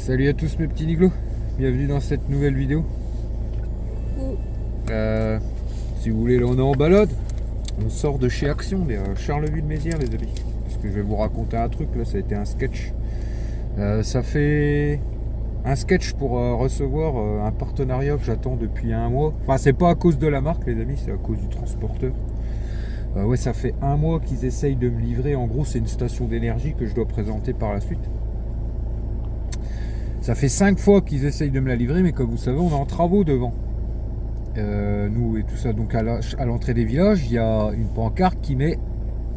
Salut à tous mes petits niglos, bienvenue dans cette nouvelle vidéo. Si vous voulez, là on est en balade, on sort de chez Action, on est à Charleville-Mézières les amis. Parce que je vais vous raconter un truc, là ça a été un sketch. Ça fait un sketch pour recevoir un partenariat que j'attends depuis un mois. Enfin c'est pas à cause de la marque les amis, c'est à cause du transporteur. Ouais, ça fait un mois qu'ils essayent de me livrer, en gros c'est une station d'énergie que je dois présenter par la suite. Ça fait 5 fois qu'ils essayent de me la livrer, mais comme vous savez, on est en travaux devant. Nous et tout ça. Donc à l'entrée des villages, il y a une pancarte qui met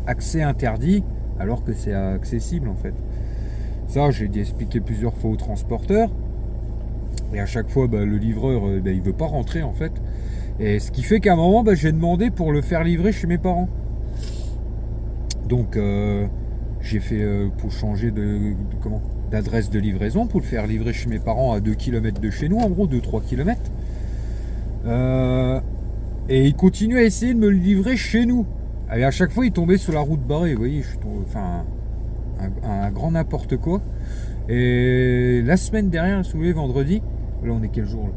accès interdit, alors que c'est accessible en fait. Ça, j'ai dû expliquer plusieurs fois au transporteur. Et à chaque fois, le livreur, il veut pas rentrer en fait. Et ce qui fait qu'à un moment, j'ai demandé pour le faire livrer chez mes parents. Donc j'ai fait pour changer d'adresse de livraison, pour le faire livrer chez mes parents à 2 km de chez nous, en gros 2-3 km. Et il continue à essayer de me le livrer chez nous. Et à chaque fois il tombait sur la route barrée, vous voyez, je suis tombé, enfin un grand n'importe quoi. Et la semaine dernière, si vous voulez, vendredi, là on est quel jour là?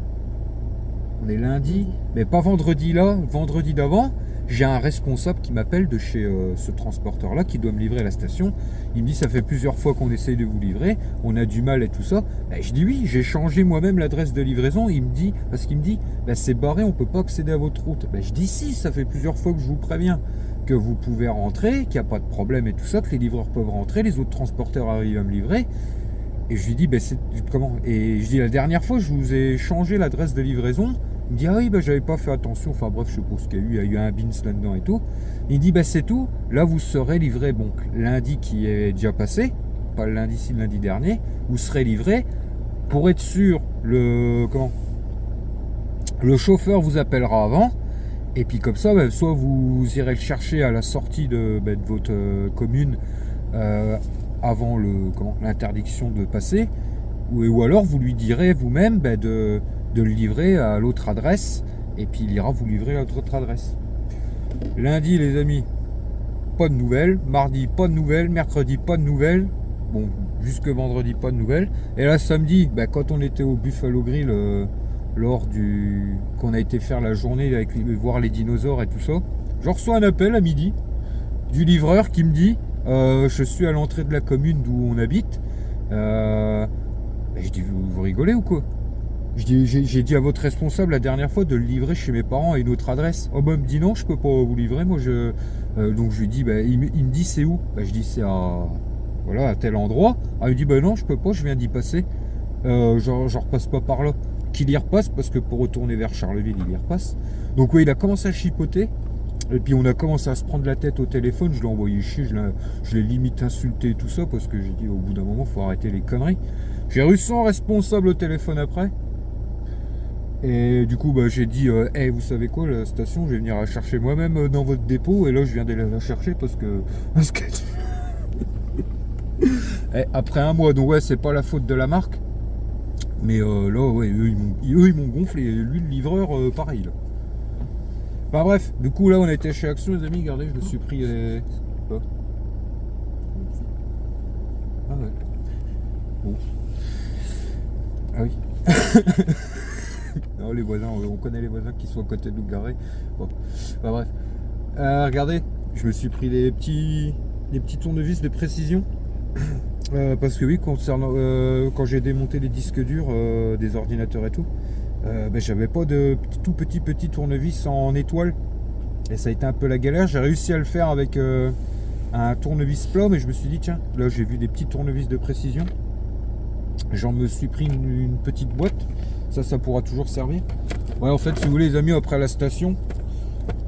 On est lundi, mais pas vendredi là, vendredi d'avant. J'ai un responsable qui m'appelle de chez ce transporteur là qui doit me livrer à la station. Il me dit ça fait plusieurs fois qu'on essaye de vous livrer, on a du mal et tout ça. Je dis oui, j'ai changé moi-même l'adresse de livraison. Il me dit, parce qu'il me dit c'est barré, on peut pas accéder à votre route. Je dis si, ça fait plusieurs fois que je vous préviens que vous pouvez rentrer, qu'il n'y a pas de problème et tout ça, que les livreurs peuvent rentrer, les autres transporteurs arrivent à me livrer. Et je lui dis c'est comment? Et je dis la dernière fois je vous ai changé l'adresse de livraison. Il me dit ah oui j'avais pas fait attention, enfin bref je suppose qu'il y a eu un bins là-dedans et tout. Il dit c'est tout, là vous serez livré donc lundi qui est déjà passé, pas le lundi ci, le lundi dernier, vous serez livré. Pour être sûr, le chauffeur vous appellera avant, et puis comme ça soit vous irez le chercher à la sortie de votre commune avant l'interdiction de passer, ou alors vous lui direz vous-même de le livrer à l'autre adresse, et puis il ira vous livrer à l'autre adresse. Lundi les amis, pas de nouvelles. Mardi pas de nouvelles. Mercredi pas de nouvelles. Bon, jusque vendredi pas de nouvelles. Et là samedi, quand on était au Buffalo Grill lors qu'on a été faire la journée avec voir les dinosaures et tout ça, je reçois un appel à midi du livreur qui me dit je suis à l'entrée de la commune d'où on habite. Je dis vous rigolez ou quoi? J'ai dit à votre responsable la dernière fois de le livrer chez mes parents à une autre adresse. Il me dit non, je peux pas vous livrer. Moi donc je lui dis il me dit c'est où? Je dis c'est à tel endroit. Il me dit non, je peux pas, je viens d'y passer. Je repasse pas par là. Qu'il y repasse parce que pour retourner vers Charleville il y repasse. Donc il a commencé à chipoter. Et puis on a commencé à se prendre la tête au téléphone. Je l'ai envoyé chier, je l'ai limite insulté et tout ça, parce que j'ai dit au bout d'un moment faut arrêter les conneries. J'ai reçu son responsable au téléphone après. Et du coup j'ai dit vous savez quoi, la station je vais venir la chercher moi-même dans votre dépôt. Et là je viens d'aller la chercher parce que après un mois. Donc c'est pas la faute de la marque. Mais là eux ils m'ont gonflé. Lui le livreur pareil là. Enfin bref, du coup là on a été chez Action les amis. Regardez, je me suis pris les... Ah ouais. Bon. Ah oui. Non, les voisins, on connaît les voisins qui sont à côté de nous garés. Bon. Enfin bref. Regardez, je me suis pris des petits tournevis de précision. Parce que oui, concernant quand j'ai démonté les disques durs des ordinateurs et tout, j'avais pas de tout petit tournevis en étoile. Et ça a été un peu la galère. J'ai réussi à le faire avec un tournevis plat, mais je me suis dit tiens, là j'ai vu des petits tournevis de précision. J'en me suis pris une petite boîte. Ça pourra toujours servir. Ouais, en fait, si vous voulez, les amis, après la station,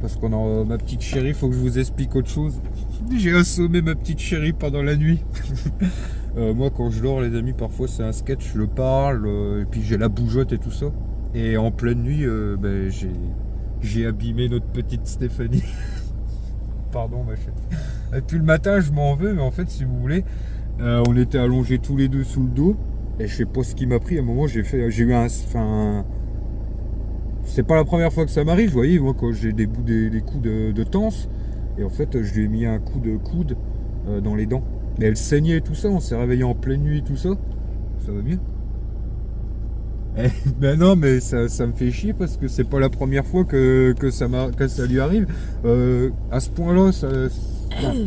parce qu'on a ma petite chérie, faut que je vous explique autre chose. J'ai assommé ma petite chérie pendant la nuit. Moi, quand je dors, les amis, parfois c'est un sketch, je parle, et puis j'ai la bougeotte et tout ça. Et en pleine nuit, j'ai abîmé notre petite Stéphanie. Pardon, ma chérie. Et puis le matin, je m'en veux, mais en fait, si vous voulez, on était allongés tous les deux sous le dos. Et je sais pas ce qui m'a pris. À un moment j'ai eu c'est pas la première fois que ça m'arrive, vous voyez, moi quand j'ai des coups de tense, et en fait je lui ai mis un coup de coude dans les dents. Mais elle saignait et tout ça, on s'est réveillé en pleine nuit et tout ça. Ça va mieux. Ben non, mais ça me fait chier parce que c'est pas la première fois que ça lui arrive. À ce point-là,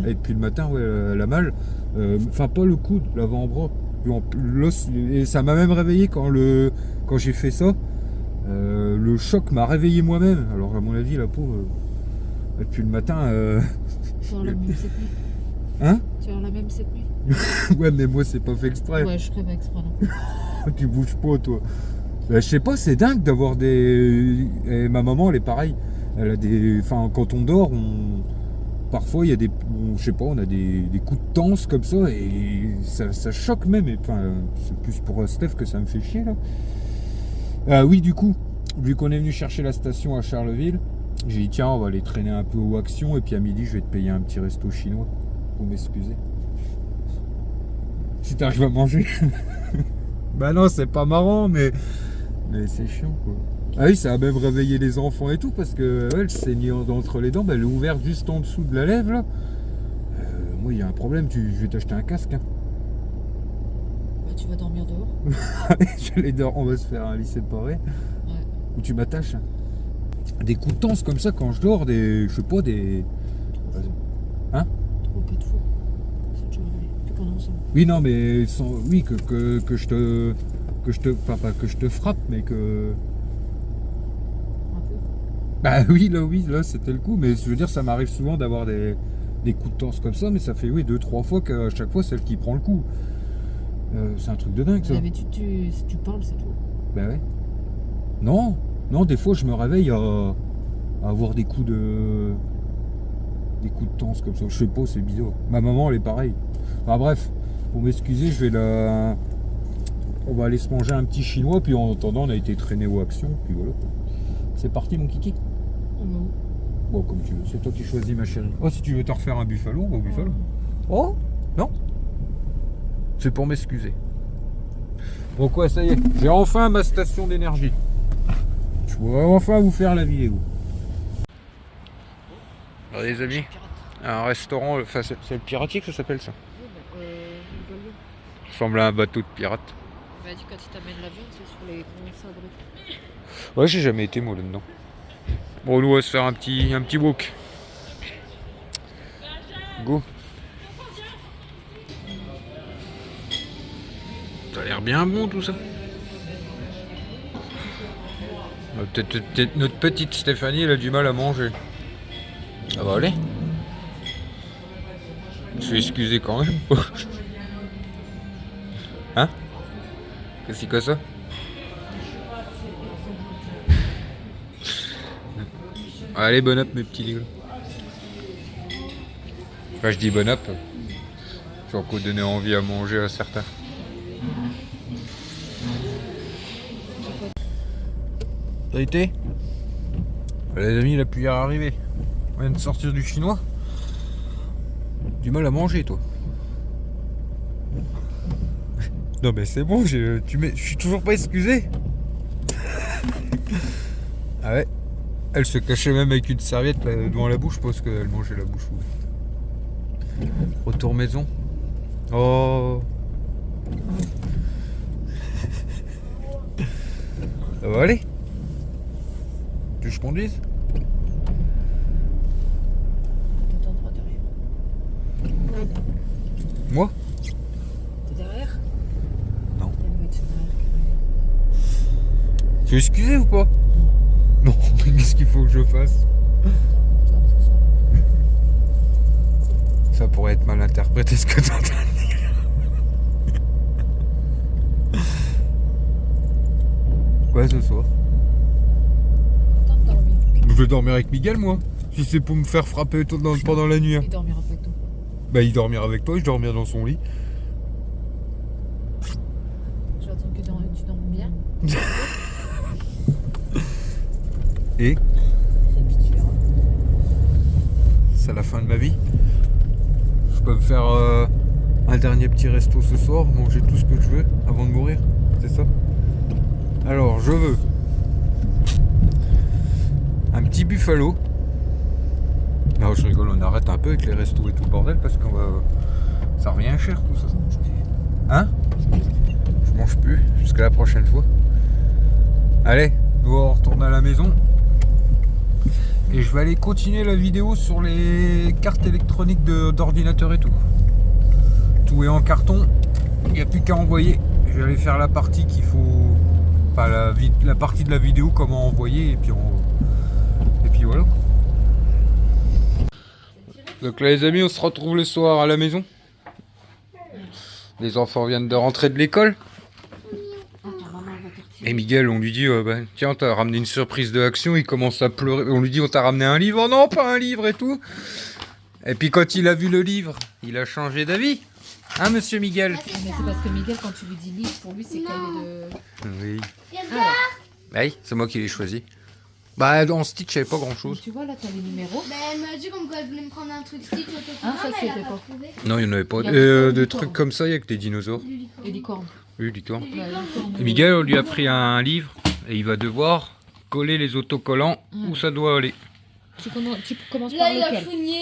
et puis le matin, ouais, elle a mal. Enfin, pas le coude, l'avant-bras. L'os, et ça m'a même réveillé quand j'ai fait ça. Le choc m'a réveillé moi-même. Alors, à mon avis, la pauvre. Depuis le matin. Tu vas la même cette nuit. Hein? Tu vas la même cette nuit. Ouais, mais moi, c'est pas fait exprès. Ouais, je ferai pas exprès non. Tu bouges pas, toi. Ben, je sais pas, c'est dingue d'avoir des. Et ma maman, elle est pareille. Elle a des. Enfin, quand on dort, parfois il y a des. Je sais pas, on a des coups de tense comme ça et ça choque même. Et, enfin, c'est plus pour Steph que ça me fait chier là. Oui, du coup, vu qu'on est venu chercher la station à Charleville, j'ai dit tiens, on va aller traîner un peu au Action et puis à midi, je vais te payer un petit resto chinois. Pour m'excuser. Si t'arrives à manger. Bah non, c'est pas marrant, mais c'est chiant quoi. Ah oui, ça a même réveillé les enfants et tout parce que ouais, elle s'est mise entre les dents, bah, elle est ouverte juste en dessous de la lèvre là. Moi, il y a un problème, je vais t'acheter un casque. Hein. Bah, tu vas dormir dehors. On va se faire un lit séparé. Ouais. Où tu m'attaches. Des coups de tense comme ça quand je dors, je sais pas, des. 3 ou 4 fois. C'est déjà arrivé. Plus qu'on est ensemble. Oui, non, mais oui, que je te. Enfin, pas que je te frappe, mais que. Un peu. Bah oui, là, c'était le coup. Mais je veux dire, ça m'arrive souvent d'avoir des coups de tense comme ça, mais ça fait, oui, 2-3 fois qu'à chaque fois, c'est elle qui prend le coup. C'est un truc de dingue, ça. Ouais, mais si tu parles, c'est tout. Bah ouais. Non, des fois, je me réveille à avoir des coups de tense comme ça. Je sais pas, c'est bizarre. Ma maman, elle est pareille. Enfin bref, pour m'excuser, on va aller se manger un petit chinois, puis en attendant, on a été traîné aux Actions, puis voilà. C'est parti, mon kiki. Non. Bon, comme tu veux, c'est toi qui choisis, ma chérie. Oh, si tu veux te refaire un buffalo, on va au buffalo. Oh, non. C'est pour m'excuser. Bon quoi, ça y est, j'ai enfin ma station d'énergie. Je pourrais enfin vous faire la vidéo. Alors les amis, un restaurant, enfin c'est le piratier que ça s'appelle ça. Ça ressemble à un bateau de pirate. Il m'a dit quand il t'amène l'avion, c'est sur les grands sabres. Ouais, j'ai jamais été moi là-dedans. Bon, nous on va se faire un petit walk. Go. Ça a l'air bien bon tout ça. Peut-être notre petite Stéphanie, elle a du mal à manger. Ça va aller. Je suis excusé quand même. Hein? Qu'est-ce que c'est que ça? Allez, bon up mes petits lignes. Enfin, je dis bon up. J'ai encore donné envie à manger à certains. Ça a été? Les amis, la pluie est arrivée. On vient de sortir du chinois. Du mal à manger, toi. Non mais c'est bon, je suis toujours pas excusé. Ah ouais. Elle se cachait même avec une serviette devant la bouche parce qu'elle mangeait la bouche ouverte. Retour maison. Oh. Ça va aller? Tu veux que je conduise? T'entendras derrière. Moi? T'es derrière? Non. Il y a une voiture derrière. Tu veux excuser ou pas? Non, qu'est-ce qu'il faut que je fasse? Ça pourrait être mal interprété ce que tu entends dire. Quoi ce soir? Attends de dormir. Je vais dormir avec Miguel moi. Si c'est pour me faire frapper pendant la nuit. Hein. Il dormira avec toi. Bah il dormira avec toi, je dormirai dans son lit. J'attends que tu dormes bien. Et Et puis tu verras. c'est la fin de ma vie. Je peux me faire un dernier petit resto ce soir, manger tout ce que je veux avant de mourir. C'est ça? Alors je veux un petit buffalo. Non je rigole, on arrête un peu avec les restos et tout le bordel parce qu'on va. Ça revient cher tout ça. Hein? Je mange plus jusqu'à la prochaine fois. Allez, on retourne à la maison. Et je vais aller continuer la vidéo sur les cartes électroniques d'ordinateur et tout. Tout est en carton, il n'y a plus qu'à envoyer. Je vais aller faire la partie qu'il faut... Pas la partie de la vidéo, comment envoyer, et puis voilà. Donc là les amis, on se retrouve le soir à la maison. Les enfants viennent de rentrer de l'école. Et Miguel, on lui dit, tiens, t'as ramené une surprise de Action, il commence à pleurer. On lui dit, on t'a ramené un livre. Oh non, pas un livre et tout. Et puis quand il a vu le livre, il a changé d'avis. Hein, monsieur Miguel? Mais c'est parce que Miguel, quand tu lui dis livre, pour lui, c'est cahier de... Oui. Alors, Oui, c'est moi qui l'ai choisi. Bah, en Stitch, il n'y avait pas grand chose. tu vois, là, t'as les numéros. Ben, elle m'a dit comme quoi elle voulait me prendre un truc Stitch autocollant, ça, mais c'était elle a pas. pas trouvé. Non, il n'y en avait pas. Il y avait De des trucs licornes. comme ça, il n'y a que des dinosaures. Et licorne. Oui, licorne. Ouais, licorne. Et Miguel, on lui a pris un livre et il va devoir coller les autocollants où ça doit aller. Tu commences Là, par il a lequel? fouillé,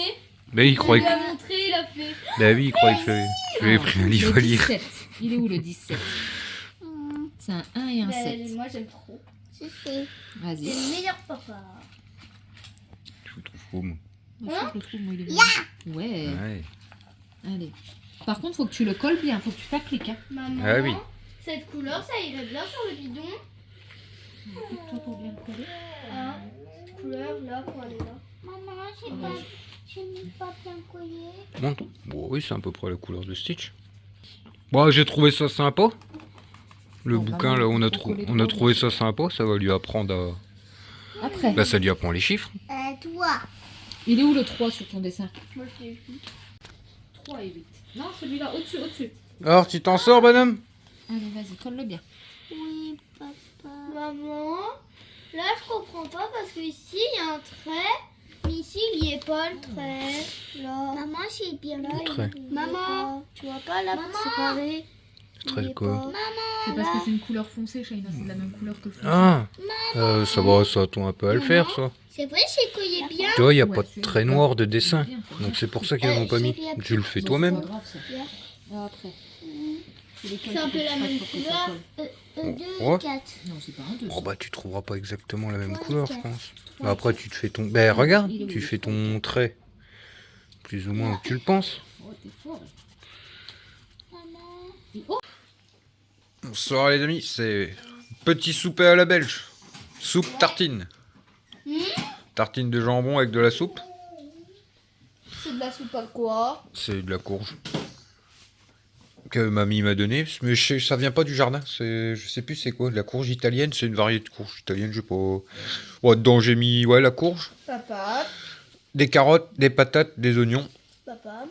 Mais il il croyait lui que... a montré, il a fait. Bah oui, il croyait que je lui ai pris un livre Le à lire. 17. Il est où le 17? C'est un 1 et un 7. Ben, moi, j'aime trop. C'est Vas-y. le meilleur papa. Je le trouve beau, moi. Moi, je le trouve, moi, il est bien. Ouais. Ouais. Allez. Par contre, faut que tu le colles bien. Faut que tu fasses clic. Hein. Maman, Ah oui. cette couleur, ça irait bien sur le bidon. Toi, pour bien le coller. Ah, cette couleur, là, pour aller là. Maman, je n'ai pas bien collé. Montre. Bon, oui, c'est à peu près la couleur de Stitch. Bon, j'ai trouvé ça sympa. Le Bon, bouquin, bah, là, faut on a coller trouvé ça sympa. Ça va lui apprendre à... Après. Bah, ça lui apprend les chiffres. Toi. Il est où le 3 sur ton dessin? Moi, je l'ai vu. 3 et 8. Non, celui-là, au-dessus, au-dessus. Alors, tu t'en sors, bonhomme? Allez, vas-y, colle-le bien. Oui, papa. Maman, là, je comprends pas parce que ici, il y a un trait. Mais ici, il n'y est pas le trait. Là. Maman, j'ai bien Là, collé. trait. Maman, tu vois pas là pour séparer. Trait Il de est quoi? pas. C'est parce que c'est une couleur foncée, Shaina. C'est de la même couleur que le foncé. Ah, ça va, ça attend un peu à le faire, ça. C'est vrai, j'ai collé bien. Tu vois, il n'y a Ouais, pas de c'est trait bien. noir de dessin. Bien, faut Donc bien. c'est pour ça qu'ils n'en ont pas mis. Tu le fais Bon, toi-même. C'est pas grave, ça. Ah, après. C'est un peu la même couleur. 2, Ouais. 4. Non, c'est pas un 2. Oh bah tu trouveras pas exactement la même Trois, couleur, je quatre. pense. Bah, après tu te fais ton... Ben regarde, Il est où, tu le fais ton trait. Plus ou moins où tu le penses. Oh, t'es fort. Maman. Oh, Bonsoir les amis, c'est petit souper à la belge. Soupe tartine. Tartine de jambon avec de la soupe. C'est de la soupe à quoi? C'est de la courge. Que mamie m'a donné. Mais ça vient pas du jardin. Je sais plus c'est quoi. De la courge italienne, c'est une variété de courge italienne, je sais pas. Ouais, dedans j'ai mis la courge. Papa, Des carottes, des patates, des oignons. papa.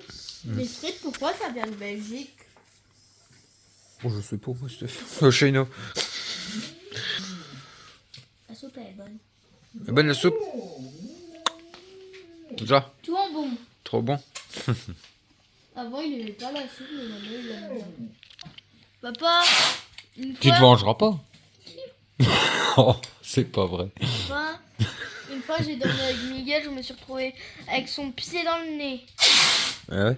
Les frites, pourquoi ça vient de Belgique? Oh, je sais pas, moi, Steph. Shaina. La soupe elle est bonne. Eh ben, la soupe. Ça, Tout en bon. trop bon. Avant, il n'aimait pas la soupe, mais maintenant, il aime bien. Papa, une Tu te fois, vengeras pas. Oh, c'est pas vrai. une fois, j'ai dormi avec Miguel, je me suis retrouvée avec son pied dans le nez. Ah ouais.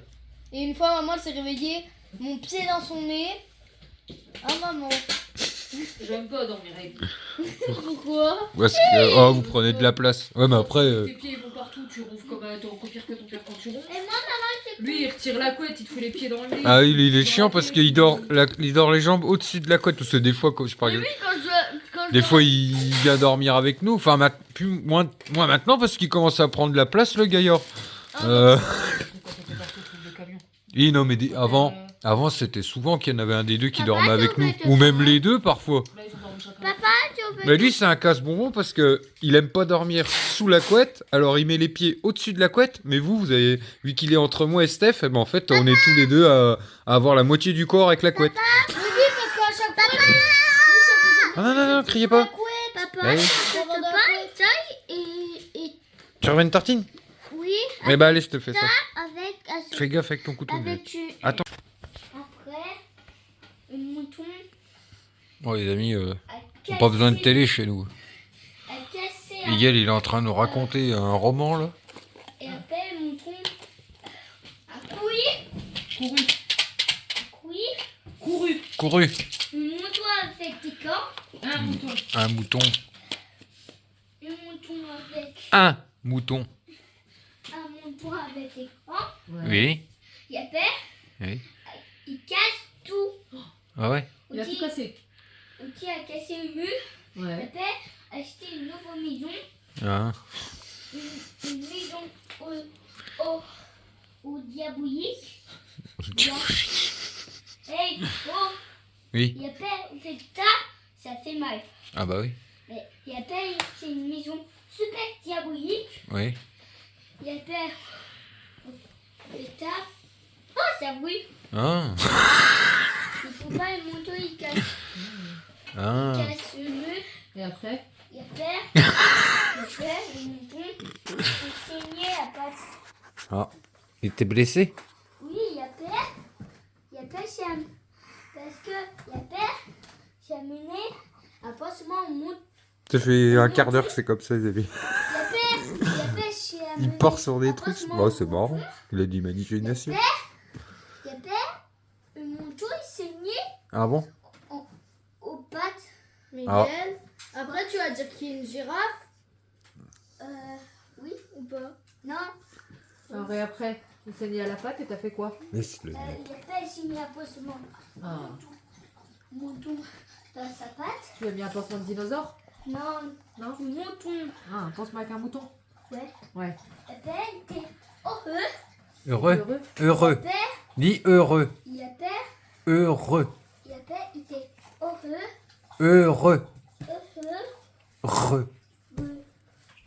Et une fois, maman elle s'est réveillée, mon pied dans son nez. Ah, maman. j'aime pas dormir avec lui. Pourquoi? Parce que vous prenez de la place. Ouais, mais après. Tes pieds vont partout, tu ronfles comme t'es encore pire que ton père quand tu ronfles. Et moi, maman, Lui, il retire la couette, il te fout les pieds dans le nez. Ah, il est chiant parce qu'il dort, il dort les jambes au-dessus de la couette. Parce que des fois, quand je parle. quand je Des fois, il vient dormir avec nous. Enfin, moins maintenant parce qu'il commence à prendre de la place, le gaillard. Oui, non, mais avant c'était souvent qu'il y en avait un des deux qui dormait avec nous. Ou même les deux, parfois. Papa, tu veux. Mais lui, c'est un casse-bonbon parce que il aime pas dormir sous la couette. Alors, il met les pieds au-dessus de la couette. Mais vous avez vu qu'il est entre moi et Steph. Et ben, en fait, on est tous les deux à avoir la moitié du corps avec la couette. parce qu'à chaque fois, Ah, non, criez pas. Papa, Allez. je te parle, ça, et. Tu remets une tartine? Oui, Eh ben, allez, je te fais ça. avec. Fais gaffe avec ton couteau. mais- Avec tu. Attends. Après, un mouton Bon, les amis, a on cassé. n'a pas besoin de télé chez nous. A cassé. Miguel, il est en train de nous raconter un roman, là. Et après, le mouton a couru. Couru. A couru. Couru. Couru. Le mouton a fait piquant. Un mouton. Un mouton. Un mouton avec Un mouton. écran. Ouais. Oui. Il y a père, Oui. il casse tout. Ah ouais. Il a tout cassé. Outil a cassé le mur. Il y a Ouais. père a acheté une nouvelle maison. Ah. Une maison au diabolique. Hey, oh, Oui. il y a père, il fait ça fait mal. Ah bah oui. Mais il y a père, c'est une maison super diabolique. Oui. Il y a père, il fait ça. Oh, ça brûle. Ah. Il faut pas le manteau, il casse. Ah. Il casse le mur. Et après? Il y a père, le mouton, il saignait à patte. Ah. Il était blessé? Oui, il y a père, c'est un... Parce que il y a père, c'est amené un pansement au mouton. Ça fait un quart d'heure que c'est comme ça, les amis. Il y a père, c'est amené... Il part sur des un trucs. pansement Bah, au c'est mouton. marrant. Il a de l'imagination. Il y a père, le mouton, il saignait Ah bon? aux pattes. Miguel, après tu vas dire qu'il y a une girafe. Oui. Ou pas? Non, Alors, et après, tu saignais à la patte et t'as fait quoi? Laisse-le. il y a père, j'ai mis un pansement. Ah. Mouton dans sa patte. Tu as mis un pansement de dinosaure? Non, Non? mouton. Ah, un pansement avec un mouton? Ouais. Ouais. Il y a père, il était heureux. Heureux. Heureux? Heureux. Père, Dis heureux. il y a père, Heureux. il y a père, il était heureux. Heureux. Heureux.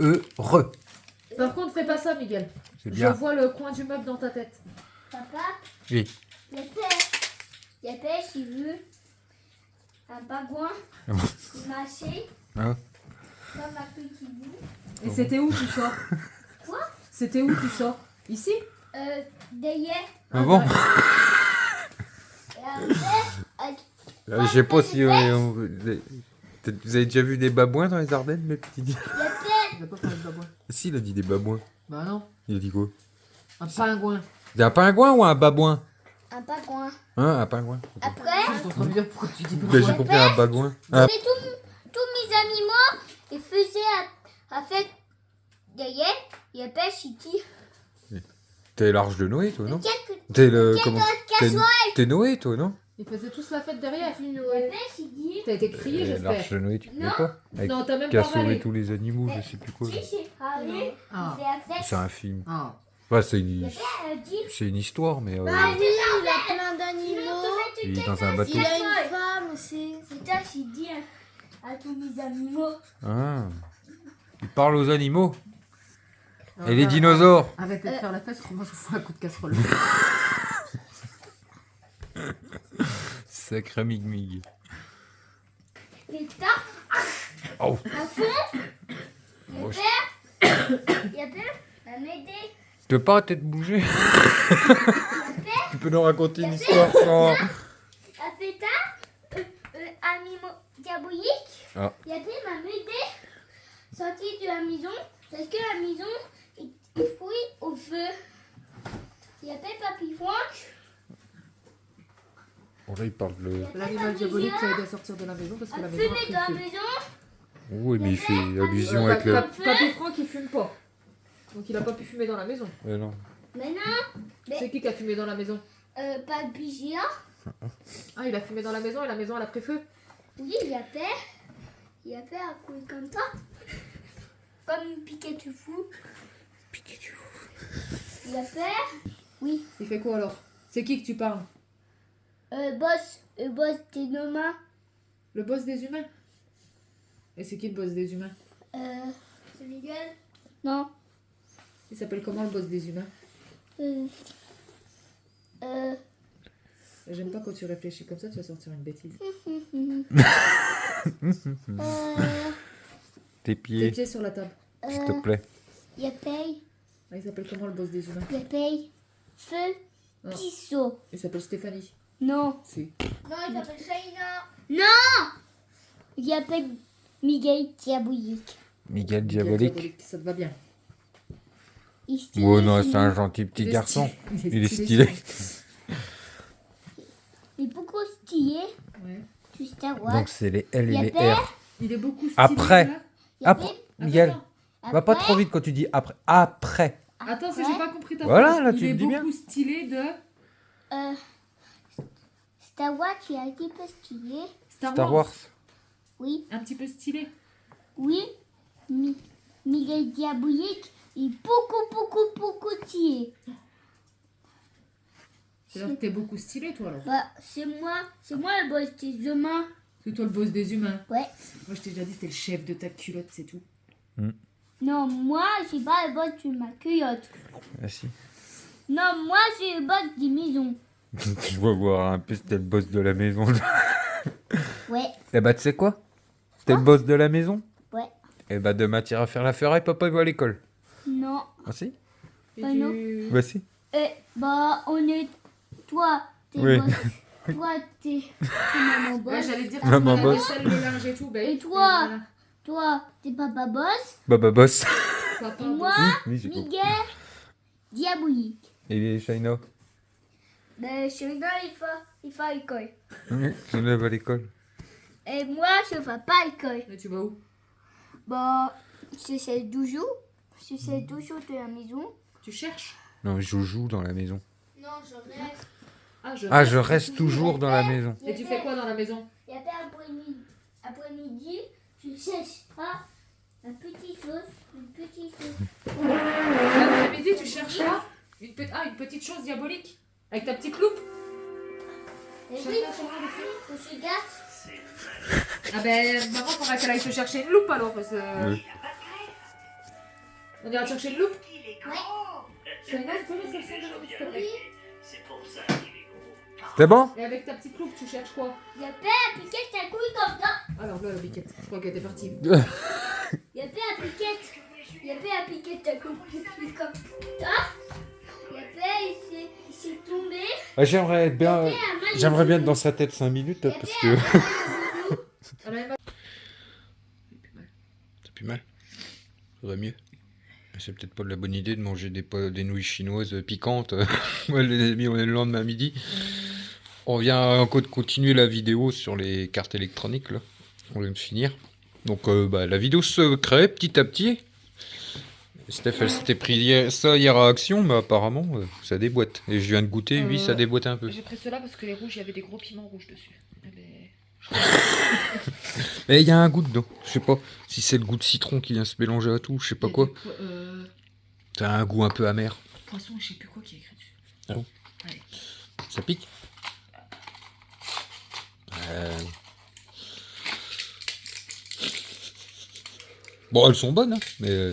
Heureux. Par contre, fais pas ça, Miguel. C'est Je bien. vois le coin du meuble dans ta tête. Papa, Oui. il y a père, il veut un pingouin. Ah bon. Il marchait Ah. comme un petit bout. Et c'était où tu sors? Quoi? C'était où tu sors? Ici? Derrière. Ah bon? Et après, Je sais pas si vous avez déjà vu des babouins dans les Ardennes, mes petits. il y a père, Il a pas parlé de babouin. Si, il a dit des babouins. Bah non. Il a dit quoi? Un pingouin. C'est un pingouin ou un babouin? un pingouin. Hein, un pingouin. Après, Je suis en train de me dire pourquoi tu dis Ben, j'ai babouin. compris un babouin. Ah, mais tous mes animaux, ils faisaient à fait derrière. Il y a père, il dit t'es l'arche de Noé, toi, non? quelques T'es le. Comment? casseroles. T'es Noé, toi, non? Ils faisaient tous la fête derrière. Il y a père, il dit T'as été crié, L'arche j'espère. de Noé, tu connais Non. pas? Avec Non, t'as même qui a pas sauvé valé. tous les animaux, je sais plus quoi. si, c'est parlé. Ah. Il fait la fête. C'est un film. Ah. Ouais, c'est Il y une... a père, elle dit c'est une histoire, mais. Ah oui, il a plein d'animaux. Il est dans un bateau. Il a une femme aussi. c'est ça qu'il dit à tous mes animaux. Ah. Il parle aux animaux. Ah, Et les bah, dinosaures. Arrête de faire la fête, moi je vous fous un coup de casserole. Sacré mig. Et ça, Oh. à fond, il y a Oh, père, il y a père, à m'aider. Tu peux pas arrêter de bouger? Tu peux nous raconter une histoire sans... À fait ça, animaux diaboliques. Ah. Il y a père m'a m'aider, sorti de la maison, parce que la maison, il fouille au feu. Il y a père Papy Franck. Bon, là, il parle de... L'animal diabolique qui a aidé à sortir de la maison parce que A la maison a fumé pris dans la feu. maison. Oui, mais il fait allusion avec le... Papy Franck il fume pas. Donc il a pas pu fumer dans la maison. Non. Maintenant, C'est qui a fumé dans la maison? Papy Gia. Ah, il a fumé dans la maison et la maison elle a pris feu. Oui, il y a père. Il y a père à couler comme ça. Comme une piquette de fou. Il y a père. Oui. Il fait quoi alors? C'est qui que tu parles? Boss des nomas. Le boss des humains? Et c'est qui le boss des humains? C'est Miguel. Non. Il s'appelle comment le boss des humains? J'aime pas quand tu réfléchis comme ça, tu vas sortir une bêtise. Tes Tes pieds, pieds sur la table. s'il te plaît. Il y a paye. Ah, il s'appelle comment le boss des humains? Il y a paye. Feu. Non. Tissot. Il s'appelle Stéphanie. Non. Si. Non, il s'appelle Shaina. Non. Il y a paye Miguel Diabolique. Miguel Diabolique. Ça te va bien. Il stylé, Oh non, celui-là. c'est un gentil petit Il est garçon. stylé. Il est stylé. Il est beaucoup stylé. Ouais. sur Star Wars. Donc c'est les L Il y et a les Père. R. Il est beaucoup stylé. Après. là. Il y a Après, Père. Miguel, Attends, va pas Après, trop vite quand tu dis après. Après. Attends, si Après. j'ai pas compris ta Voilà, phrase. là, Il tu est le dis bien. beaucoup stylé de euh, Star Wars, il est un petit peu stylé. Star Wars. Oui, Un petit peu stylé. oui. Miguel Diabolique, il est beaucoup stylé. C'est là que t'es beaucoup stylé, toi, alors. Bah, c'est moi le boss des humains. C'est toi le boss des humains. Ouais. Moi, je t'ai déjà dit, t'es le chef de ta culotte, c'est tout. Non, moi, c'est pas le boss de ma culotte. Ah si. Non, moi, c'est le boss des maisons. Tu vas voir un peu, c'était le boss de la maison. Ouais, Eh bah tu sais quoi? T'es le boss de la maison? ouais. Eh bah demain t'iras faire la ferraille, papa il va à l'école. Non. Ah si? Et Bah, non. Bah si. Bah, on est... Toi, t'es Oui. boss. Toi, t'es maman Ouais, boss. j'allais dire, Maman la boss. vaisselle, le linge et tout. Bah, Et oui, toi voilà. Toi, t'es papa boss. Baba boss. Papa, Et moi, Oui, j'ai compris. Miguel Diabolique. Et les Shaina? Ben, celui-là, il fait à l'école. Oui, je lève à l'école. Et moi, je fais pas à l'école. Mais tu vas où? Bah, c'est toujours. C'est toujours de la maison. Tu cherches? Non, je joue dans la maison. Non, je reste. Ah, je reste toujours dans la maison. Et tu fais quoi dans la maison? Et après, après-midi, je cherche un petit sauce. L'après-midi, tu cherches là une petite chose diabolique? Avec ta petite loupe? Et oui, faut se gâte. Ah ben, maman, faudra qu'elle aille se chercher une loupe alors, parce que... Oui. On ira chercher une loupe? Ouais. Shaina, tu peux laisser le son de la loupe, s'il te plaît? C'est bon? Et avec ta petite loupe, tu cherches quoi? Il y a pas à piquer ta couille comme ça. Alors là, la biquette, je crois qu'elle était partie. Il y a pas à piquer. Il y a pas à piquer ta couille comme ça. Il y a pas, il s'est tombé. Ah, j'aimerais bien être dans sa tête 5 minutes parce que. Elle a même- C'est plus mal. Faudrait mieux. C'est peut-être pas de la bonne idée de manger des nouilles chinoises piquantes. Ouais, les amis, on est le lendemain midi. On vient encore de continuer la vidéo sur les cartes électroniques. Là. On vient de finir. Donc la vidéo se crée petit à petit. Steph, elle s'était pris ça hier à Action, mais apparemment, ça déboîte. Et je viens de goûter, oui, ça déboîte un peu. J'ai pris cela parce que les rouges, il y avait des gros piments rouges dessus. Eh ben, Et il y a un goût dedans. Je sais pas si c'est le goût de citron qui vient se mélanger à tout, je sais pas il y a quoi. des Ça a un goût un peu amer. poissons, je sais plus quoi qui est écrit dessus. Ah bon? Allez. Ça pique? Bon, elles sont bonnes, hein, mais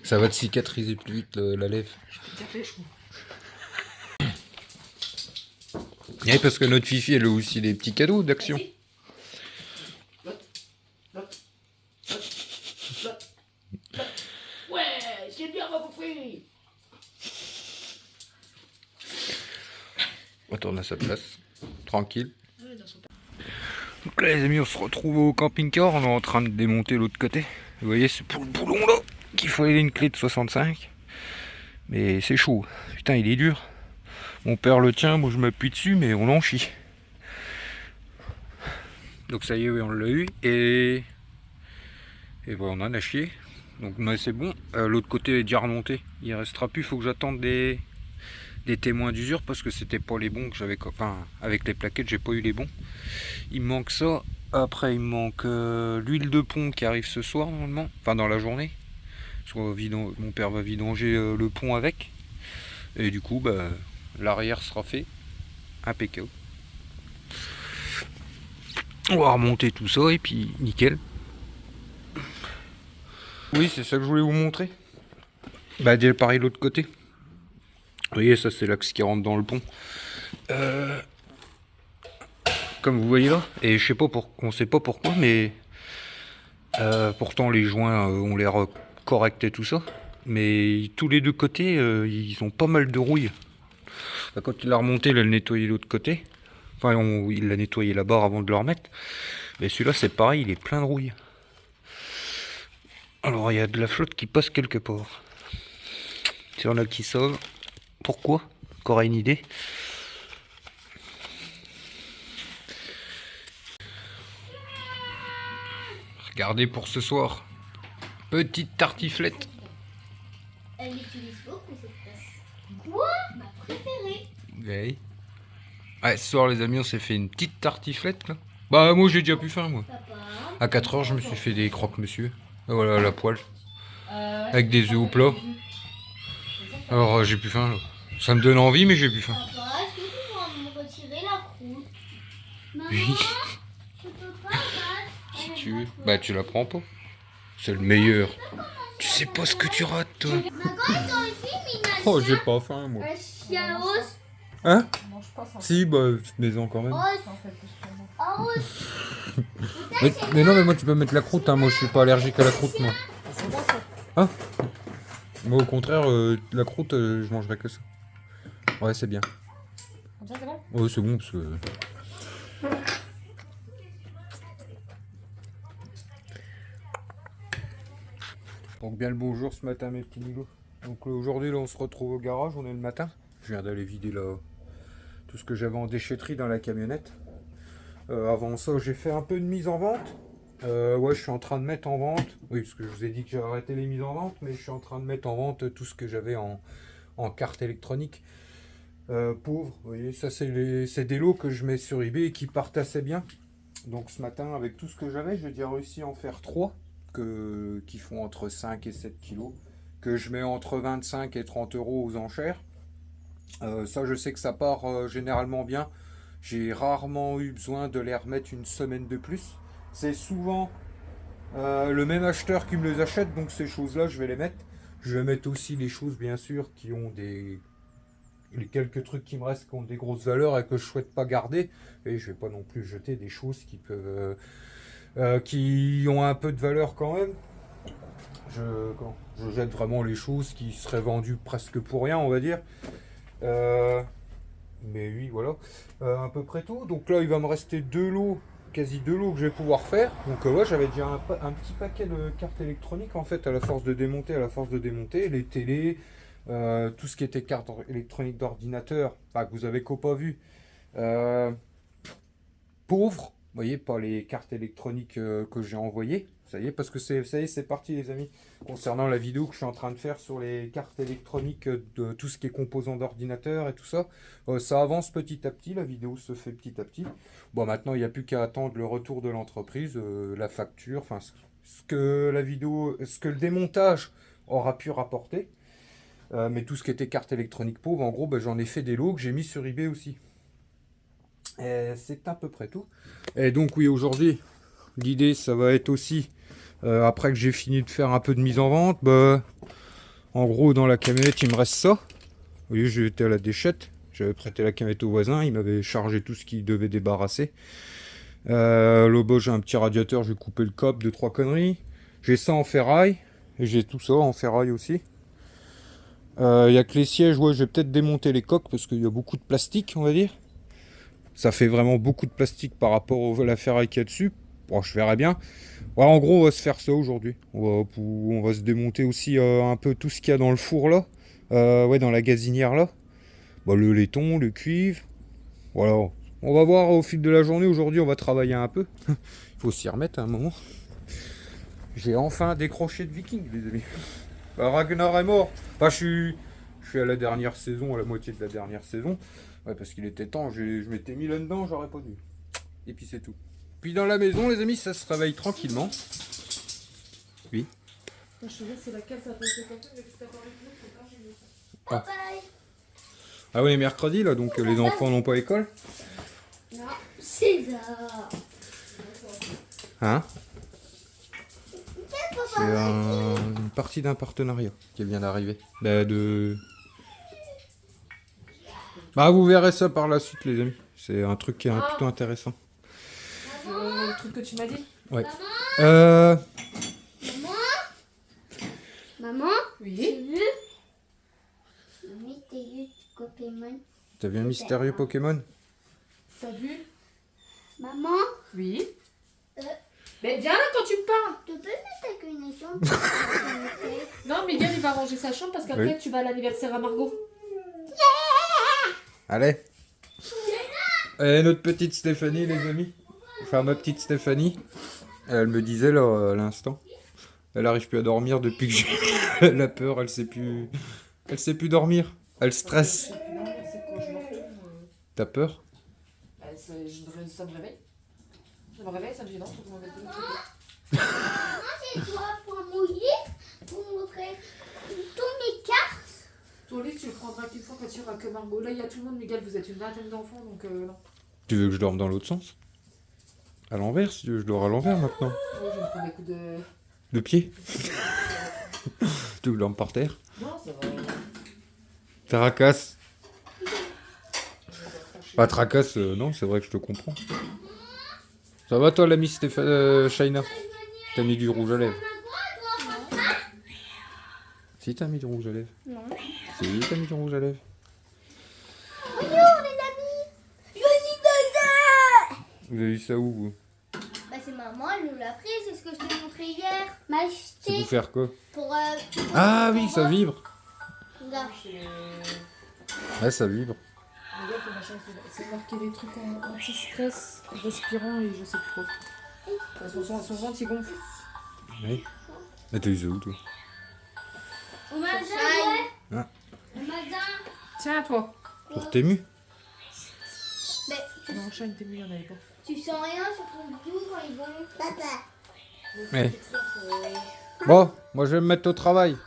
ça va te cicatriser plus vite la lèvre. Je peux te dire que je trouve. Oui, parce que notre Fifi, elle a aussi des petits cadeaux d'Action. Vas-y. Lot. Ouais, j'ai bien repris. Retourne à sa place, tranquille. Donc là les amis, on se retrouve au camping-car, on est en train de démonter l'autre côté. Vous voyez, c'est pour le boulon là qu'il faut aller une clé de 65. Mais c'est chaud, putain il est dur. Mon père le tient, moi je m'appuie dessus, mais on en chie. Donc ça y est, oui, on l'a eu, et voilà, on en a chié. Donc c'est bon, l'autre côté est déjà remonté, il restera plus, il faut que j'attende des témoins d'usure parce que c'était pas les bons que j'avais, enfin avec les plaquettes j'ai pas eu les bons. Il me manque ça, après il me manque l'huile de pont qui arrive ce soir normalement, enfin dans la journée. Soit mon père va vidanger le pont avec, et du coup l'arrière sera fait, impeccable. On va remonter tout ça et puis nickel. Oui, c'est ça que je voulais vous montrer. Déjà pareil de l'autre côté. Vous voyez, ça c'est l'axe qui rentre dans le pont. Comme vous voyez là, et je sais pas on sait pas pourquoi, mais pourtant les joints ont l'air corrects et tout ça. Mais tous les deux côtés, ils ont pas mal de rouille. Quand il a remonté, il a nettoyé l'autre côté. Enfin, il a nettoyé la barre avant de le remettre. Mais celui-là, c'est pareil, il est plein de rouille. Alors, il y a de la flotte qui passe quelque part. S'il y en a qui savent pourquoi, qu'aurait une idée. Regardez pour ce soir. Petite tartiflette. Elle utilise beaucoup cette tasse. Moi, ma préférée. Ouais. Ouais, ce soir les amis, on s'est fait une petite tartiflette là. Bah moi j'ai déjà pu faire moi. Papa. À 4 heures, je me suis fait des croque-monsieur. Voilà, à la poêle. Avec des œufs au plat. Alors j'ai plus faim là. Ça me donne envie mais j'ai plus faim. Papa, est-ce que tu pourras me retirer la croûte? Maman, Oui. je peux pas, Max. Si tu veux. Bah tu la prends pas. C'est le meilleur. Tu sais pas ce que tu rates toi. Maman, attends ici, Mina. Oh j'ai pas faim moi. Chiaos. Hein? Mange pas ça. Si bah mais-en quand même. Os. Ça en fait plus pour moi. Os. Mais non mais moi tu peux mettre la croûte hein. Moi je suis pas allergique à la croûte moi. C'est bon ça. Moi au contraire la croûte je mangerai que ça. Ouais c'est bien. Comme ça c'est bon. Ouais c'est bon parce que... Donc bien le bonjour ce matin mes petits niveaux. Donc aujourd'hui là on se retrouve au garage, on est le matin. Je viens d'aller vider là tout ce que j'avais en déchetterie dans la camionnette. Avant ça j'ai fait un peu de mise en vente. Ouais je suis en train de mettre en vente. Oui parce que je vous ai dit que j'ai arrêté les mises en vente, mais je suis en train de mettre en vente tout ce que j'avais en carte électronique. Pauvre, vous voyez, ça c'est des lots que je mets sur eBay et qui partent assez bien. Donc ce matin avec tout ce que j'avais, j'ai déjà réussi à en faire 3 qui font entre 5 et 7 kilos, que je mets entre 25 et 30 euros aux enchères. Ça je sais que ça part généralement bien. J'ai rarement eu besoin de les remettre une semaine de plus. C'est souvent le même acheteur qui me les achète, donc ces choses là je vais les mettre. Je vais mettre aussi les choses bien sûr qui ont les quelques trucs qui me restent qui ont des grosses valeurs et que je souhaite pas garder. Et je vais pas non plus jeter des choses qui peuvent qui ont un peu de valeur quand même. Je jette vraiment les choses qui seraient vendues presque pour rien on va dire. Mais oui voilà, à peu près tout. Donc là il va me rester 2 lots, quasi 2 lots que je vais pouvoir faire. Donc ouais j'avais déjà un petit paquet de cartes électroniques en fait à la force de démonter, les télés, tout ce qui était carte électronique d'ordinateur, que vous avez pas vu. Pauvre, vous voyez, pas les cartes électroniques que j'ai envoyées. Ça y est, parce que ça y est, c'est parti les amis. Concernant la vidéo que je suis en train de faire sur les cartes électroniques de tout ce qui est composants d'ordinateur et tout ça, ça avance petit à petit, la vidéo se fait petit à petit. Bon maintenant il n'y a plus qu'à attendre le retour de l'entreprise, la facture, enfin ce que le démontage aura pu rapporter. Mais tout ce qui était carte électronique pauvre, en gros, j'en ai fait des lots que j'ai mis sur eBay aussi. C'est à peu près tout. Et donc oui, aujourd'hui, l'idée, ça va être aussi, après que j'ai fini de faire un peu de mise en vente, en gros, dans la camionnette, il me reste ça. Vous voyez, j'étais à la déchette. J'avais prêté la camionnette au voisin. Il m'avait chargé tout ce qu'il devait débarrasser. Là-bas, j'ai un petit radiateur. J'ai coupé le câble, 2-3 conneries. J'ai ça en ferraille. Et j'ai tout ça en ferraille aussi. Il n'y a que les sièges, ouais, je vais peut-être démonter les coques parce qu'il y a beaucoup de plastique, on va dire. Ça fait vraiment beaucoup de plastique par rapport à la ferraille qu'il y a dessus. Bon, je verrai bien. Ouais, en gros, on va se faire ça aujourd'hui. On va se démonter aussi un peu tout ce qu'il y a dans le four là. Ouais, dans la gazinière là. Le laiton, le cuivre. Voilà. On va voir au fil de la journée. Aujourd'hui, on va travailler un peu. Il faut s'y remettre à un moment. J'ai enfin décroché de Viking, les amis. Ragnar est mort. Je suis à la dernière saison, à la moitié de la dernière saison. Ouais, parce qu'il était temps, je m'étais mis là-dedans, j'aurais pas dû. Et puis c'est tout. Puis dans la maison, les amis, ça se réveille tranquillement. Oui. Je sais pas c'est laquelle ça peut se faire, mais c'est d'accord avec nous, c'est pas chez nous. Bye bye. Ah oui, mercredi, là, donc les enfants n'ont pas école. Non, César. Hein? C'est une partie d'un partenariat qui vient d'arriver. Vous verrez ça par la suite, les amis. C'est un truc qui est plutôt intéressant. Le truc que tu m'as dit. Ouais. Maman, Oui. j'ai vu le mystérieux Pokémon. T'as vu un mystérieux Pokémon? T'as vu? Maman, Oui. Mais viens là quand tu parles. tu peux mettre ta connexion? Non, Miguel il va ranger sa chambre parce qu'après Oui. tu vas à l'anniversaire à Margot. Allez. Et notre petite Stéphanie, les amis. Enfin, ma petite Stéphanie. Elle me disait là à l'instant, elle arrive plus à dormir depuis que elle a peur, elle sait plus dormir, elle stresse. Non, c'est quand je me retourne. T'as peur? Ça me réveille. Je me réveille, ça me dit non, faut que je m'en mette C'est toi pour mouiller, pour montrer tous mes cartes. Ton lit, tu le prendras qu'une fois quand tu iras que Margot. Là, il y a tout le monde, Miguel, vous êtes une vingtaine d'enfants, donc non. Tu veux que je dorme dans l'autre sens? À l'envers, si tu veux, je dors à l'envers maintenant. Oh, je vais me prendre des coups de. De pied? Tu veux que je dorme par terre? Non, ça va. Tracasse. Pas tracasse, non, c'est vrai que je te comprends. Ça va toi l'ami Shaina? T'as mis du rouge à lèvres? Si t'as mis du rouge à lèvres? Non. Si t'as mis du rouge à lèvres. Bonjour les amis. Joyeux anniversaire. Vous avez vu ça où vous? Bah c'est maman, elle nous l'a pris, c'est ce que je t'ai montré hier. M'a C'est acheté pour faire quoi? pour... Ah oui, ça vibre. Regarde. Ouais, ça vibre. Regarde le machin, c'est marqué des trucs anti-stress, respirant et je sais plus trop. Son ventre il gonfle. Oui. Mais t'as eu ça où toi? Au magasin, ouais. Ah. Au magasin. Tiens, toi. Pour Tému? Mais Non, Shine, t'es mieux, il y en avait pas. tu sens rien sur ton dos quand ils vont... Papa. Ouais. Bon, moi je vais me mettre au travail.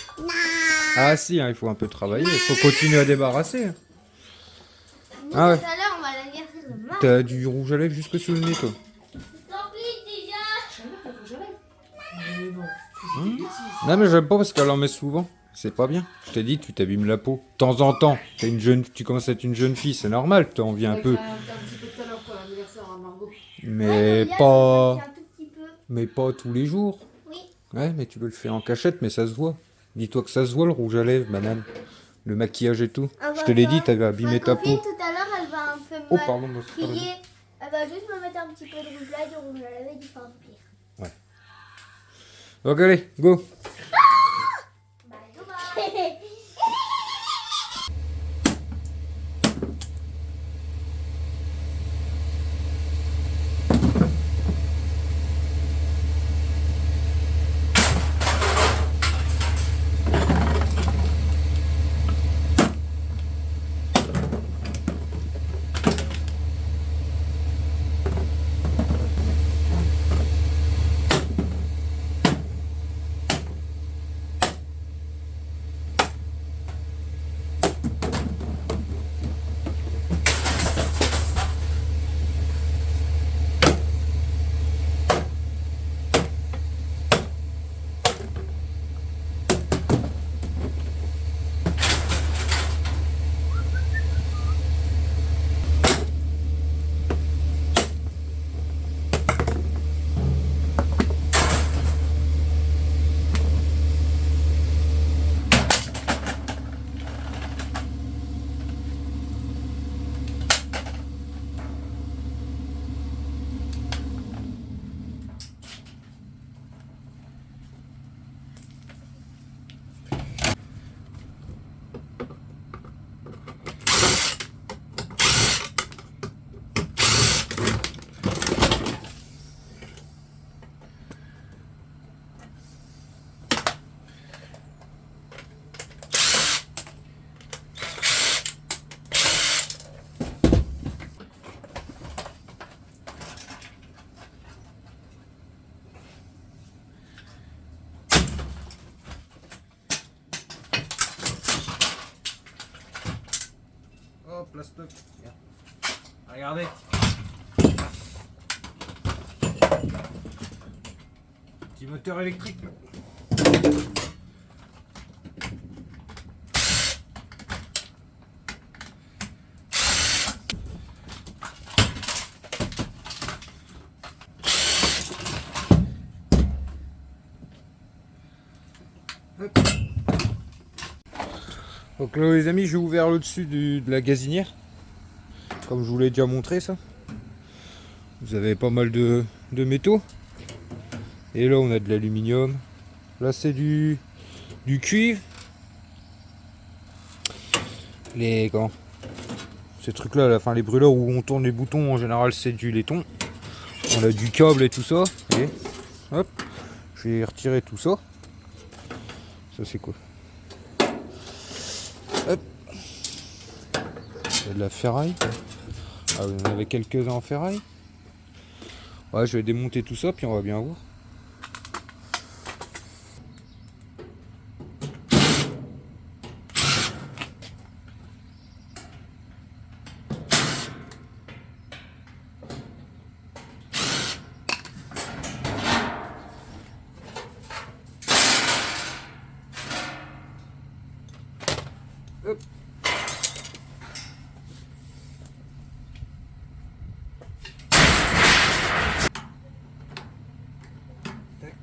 Ah si, hein, il faut un peu travailler, il faut continuer à débarrasser. Hein. Nous, Ah ouais. tout à l'heure, on va la guerre de maman. T'as du rouge à lèvres jusque sous le nez toi. Tant pis déjà. Shine, t'as rouge à lèvres. Mais non, tu fais Hein des bêtises. Non mais j'aime pas parce qu'elle en met souvent. C'est pas bien. Je t'ai dit, tu t'abîmes la peau. De temps en temps, tu commences à être une jeune fille, c'est normal, t'as envie un peu. Un petit peu tout à l'heure pour l'anniversaire à Margot. Mais Regarde, pas. c'est un tout petit peu. Mais pas tous les jours. Oui. Ouais, mais tu le fais en cachette, mais ça se voit. Dis-toi que ça se voit le rouge à lèvres, banane. Le maquillage et tout. Ah, Je te l'ai bah, dit, t'avais abîmé Ma ta copine, peau. tout à l'heure, elle va un peu Oh, mal pardon, moi, c'est pas crier. Elle va juste me mettre un petit peu de rouge là, du rouge à lèvres et du fard de pire. Donc allez, go. Bye, bye. Hop, la stock. Regardez. Petit moteur électrique. Hop. Donc là les amis, j'ai ouvert le dessus de la gazinière. Comme je vous l'ai déjà montré ça. Vous avez pas mal de métaux. Et là on a de l'aluminium. Là c'est du cuivre. Ces trucs là, enfin les brûleurs où on tourne les boutons en général c'est du laiton. On a du câble et tout ça. Vous voyez. Hop, je vais retirer tout ça. Ça c'est quoi? Hop. Il y a de la ferraille. Ah, vous en avez quelques-uns en ferraille. Ouais, je vais démonter tout ça, puis on va bien voir. Hop. Tac.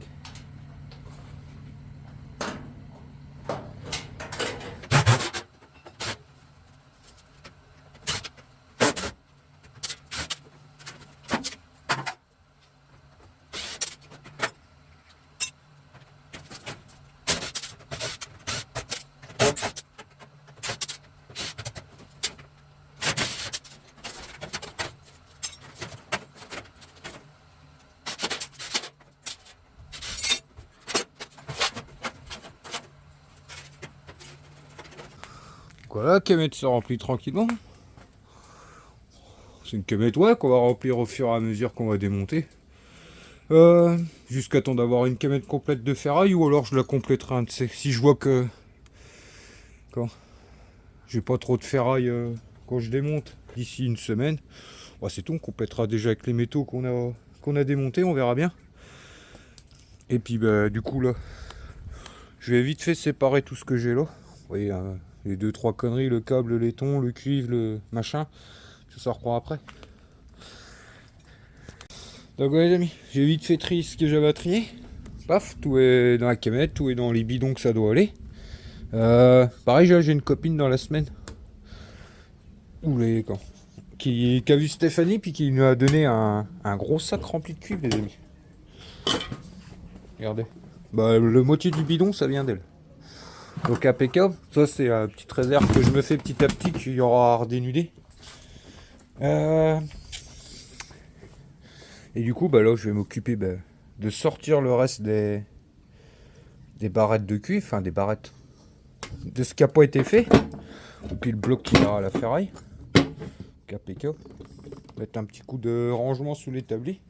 Voilà, la camette se remplit tranquillement. C'est une camette qu'on va remplir au fur et à mesure qu'on va démonter. Jusqu'à temps d'avoir une camette complète de ferraille, ou alors je la compléterai un de ces. Si je vois que j'ai pas trop de ferraille quand je démonte d'ici une semaine, bah, c'est tout, on complétera déjà avec les métaux qu'on a démontés, on verra bien. Et puis bah, du coup là, je vais vite fait séparer tout ce que j'ai là. Vous voyez, les 2-3 conneries, le câble, le laiton, le cuivre, le machin, tout ça reprend après. Donc ouais les amis, j'ai vite fait trier ce que j'avais à trier. Paf, tout est dans la camette, tout est dans les bidons que ça doit aller. Pareil, j'ai une copine dans la semaine qui a vu Stéphanie, puis qui nous a donné un gros sac rempli de cuivre les amis. Regardez. Bah, le moitié du bidon ça vient d'elle. Donc impeccable. Ça c'est la petite réserve que je me fais petit à petit, qu'il y aura à redénuder. Et du coup bah là je vais m'occuper de sortir le reste des barrettes de cuivre, enfin des barrettes de ce qui n'a pas été fait. Et puis le bloc qui ira à la ferraille. Donc impeccable. Mettre un petit coup de rangement sous l'établi.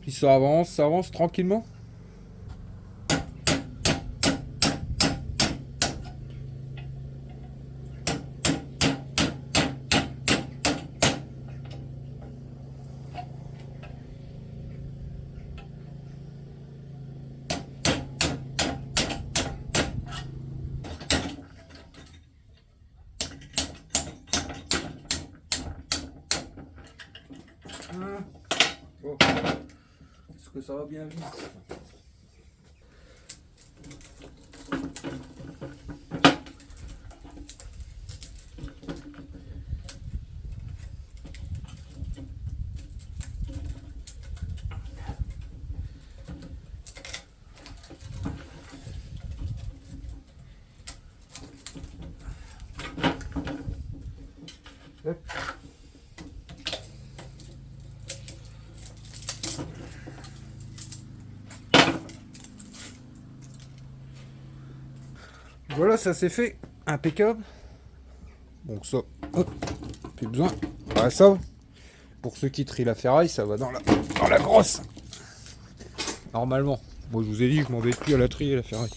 Puis ça avance tranquillement. Bon. Est-ce que ça va bien vite? Hop. Voilà, ça c'est fait, impeccable. Donc ça, hop, plus besoin. Voilà, ça, pour ceux qui trient la ferraille, ça va dans la grosse. Normalement, moi je vous ai dit, je m'embête plus à la trier la ferraille.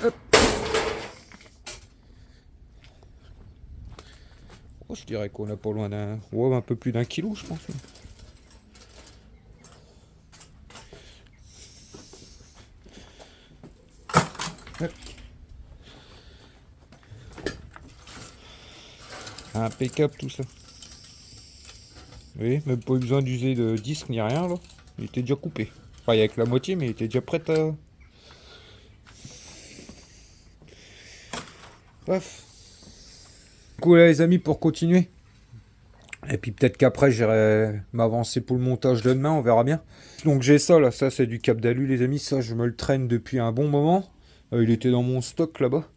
Hop. Oh, je dirais qu'on a pas loin d'un, ouais, un peu plus d'1 kilo, je pense. Impeccable tout ça. Vous voyez, même pas eu besoin d'user de disque ni rien là. Il était déjà coupé. Enfin, il y a que la moitié, mais il était déjà prêt à. Bref. Du coup là les amis, pour continuer. Et puis peut-être qu'après j'irai m'avancer pour le montage de demain, on verra bien. Donc j'ai ça là, ça c'est du cap d'alu les amis, ça je me le traîne depuis un bon moment. Il était dans mon stock là-bas.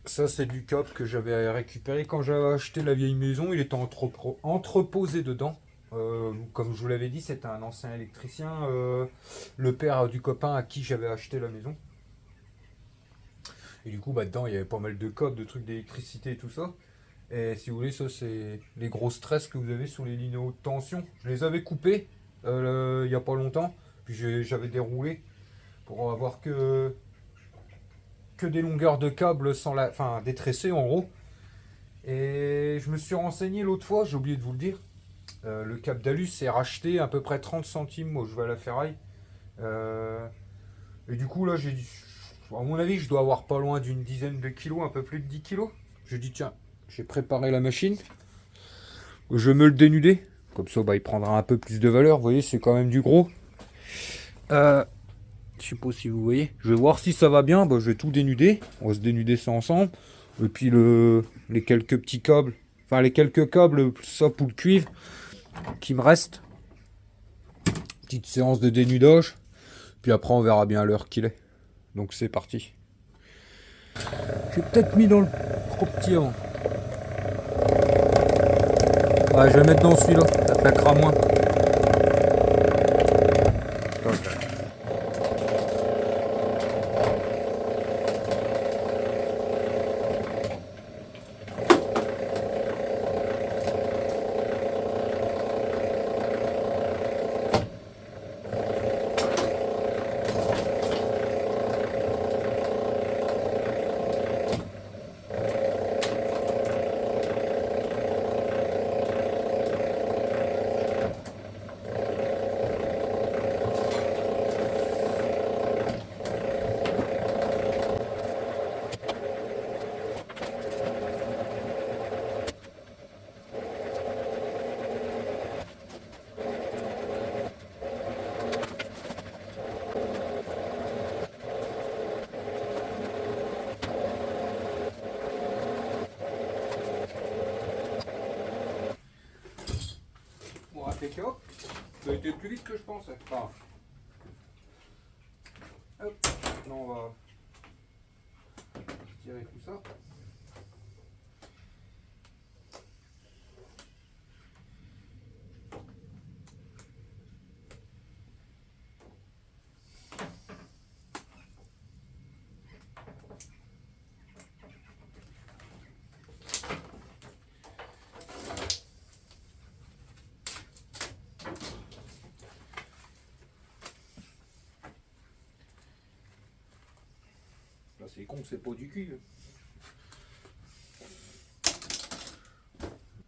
Ça, c'est du câble que j'avais récupéré quand j'avais acheté la vieille maison. Il était entreposé dedans. Comme je vous l'avais dit, c'était un ancien électricien, le père du copain à qui j'avais acheté la maison. Et du coup, bah, dedans, il y avait pas mal de câbles, de trucs d'électricité et tout ça. Et si vous voulez, ça, c'est les gros stress que vous avez sur les lignes haute tension. Je les avais coupés il n'y a pas longtemps. Puis j'avais déroulé pour avoir que des longueurs de câbles sans enfin, détressées en gros. Et je me suis renseigné l'autre fois, j'ai oublié de vous le dire. Le câble d'Alus est racheté à peu près 30 centimes. Moi, je vais à la ferraille. Et du coup, là, j'ai dit, à mon avis, je dois avoir pas loin d'une dizaine de kilos, un peu plus de 10 kilos. J'ai dit, tiens, j'ai préparé la machine. Je vais me le dénuder. Comme ça, bah, il prendra un peu plus de valeur. Vous voyez, c'est quand même du gros. Je sais pas si vous voyez. Je vais voir si ça va bien. Bah, je vais tout dénuder. On va se dénuder ça ensemble. Et puis les quelques petits câbles. Enfin, les quelques câbles, ça pour le cuivre qui me reste. Petite séance de dénudage. Puis après, on verra bien l'heure qu'il est. Donc, c'est parti. J'ai peut-être mis dans le trop petit avant. Ouais, je vais mettre dans celui-là. Ça plaquera moins. Impeccable. Ça a été plus vite que je pensais. Enfin, hop, là on va tirer tout ça. C'est con, c'est pas du cuivre.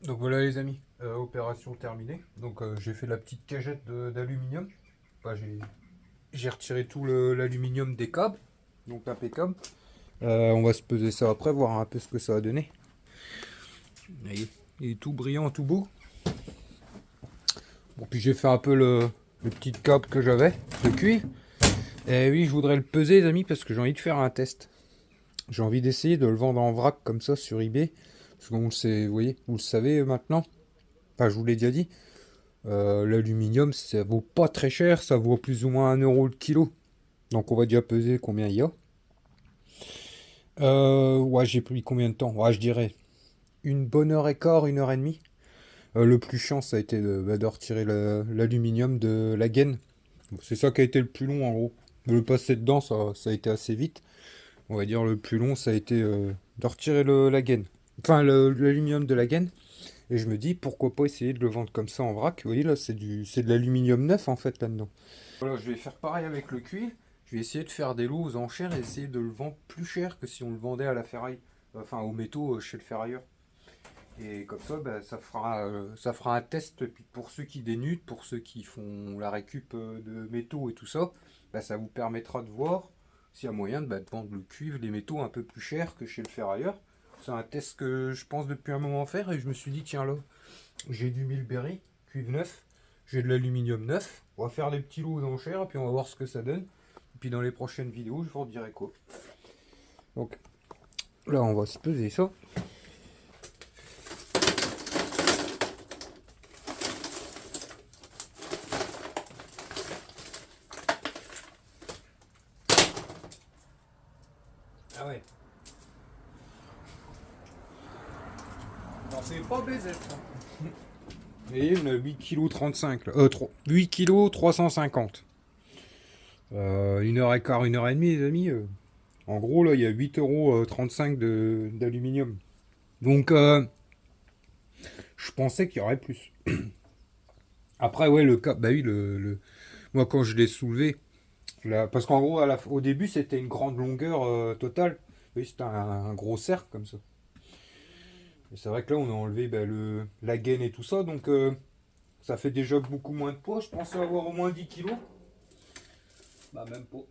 Donc voilà les amis, opération terminée. Donc j'ai fait la petite cagette d'aluminium. Enfin, j'ai retiré tout l'aluminium des câbles. Donc impeccable. On va se peser ça après, voir un peu ce que ça a donné. Il est tout brillant, tout beau. Bon, puis j'ai fait un peu le petit câble que j'avais de cuivre. Et oui, je voudrais le peser les amis parce que j'ai envie de faire un test. J'ai envie d'essayer de le vendre en vrac comme ça sur eBay. Parce que vous voyez, vous le savez maintenant. Enfin, je vous l'ai déjà dit. L'aluminium, ça vaut pas très cher. Ça vaut plus ou moins 1 euro le kilo. Donc on va déjà peser combien il y a. Ouais, j'ai pris combien de temps? Ouais, je dirais une bonne heure et quart, 1 heure et demie. Le plus chiant, ça a été de retirer l'aluminium de la gaine. C'est ça qui a été le plus long en gros. De le passer dedans, ça a été assez vite. On va dire le plus long, ça a été de retirer la gaine. Enfin, l'aluminium de la gaine. Et je me dis, pourquoi pas essayer de le vendre comme ça en vrac. Vous voyez, là, c'est de l'aluminium neuf, en fait, là-dedans. Voilà, je vais faire pareil avec le cuivre. Je vais essayer de faire des lots aux enchères et essayer de le vendre plus cher que si on le vendait à la ferraille. Enfin, aux métaux chez le ferrailleur. Et comme ça, bah, ça fera un test pour ceux qui dénudent, pour ceux qui font la récup de métaux et tout ça. Bah, ça vous permettra de voir s'il y a moyen de vendre le cuivre, les métaux un peu plus cher que chez le ferrailleur. C'est un test que je pense depuis un moment faire et je me suis dit, tiens là, j'ai du Milberry, cuivre neuf, j'ai de l'aluminium neuf. On va faire des petits lots aux enchères et puis on va voir ce que ça donne. Et puis dans les prochaines vidéos, je vous redirai quoi. Donc là, on va se peser ça. Ah ouais. Ça fait pas baiser, ça. Et une 8,35 kg. 8 kg 350. 1h15, 1h30, les amis. En gros, là, il y a 8,35 € d'aluminium. Donc, je pensais qu'il y aurait plus. Après, ouais, le cap, bah oui, moi, quand je l'ai soulevé, là, parce qu'en gros, au début, c'était une grande longueur totale. Oui, c'était un gros cercle comme ça. Et c'est vrai que là, on a enlevé bah, la gaine et tout ça, donc ça fait déjà beaucoup moins de poids. Je pensais avoir au moins 10 kilos. Bah, même pas.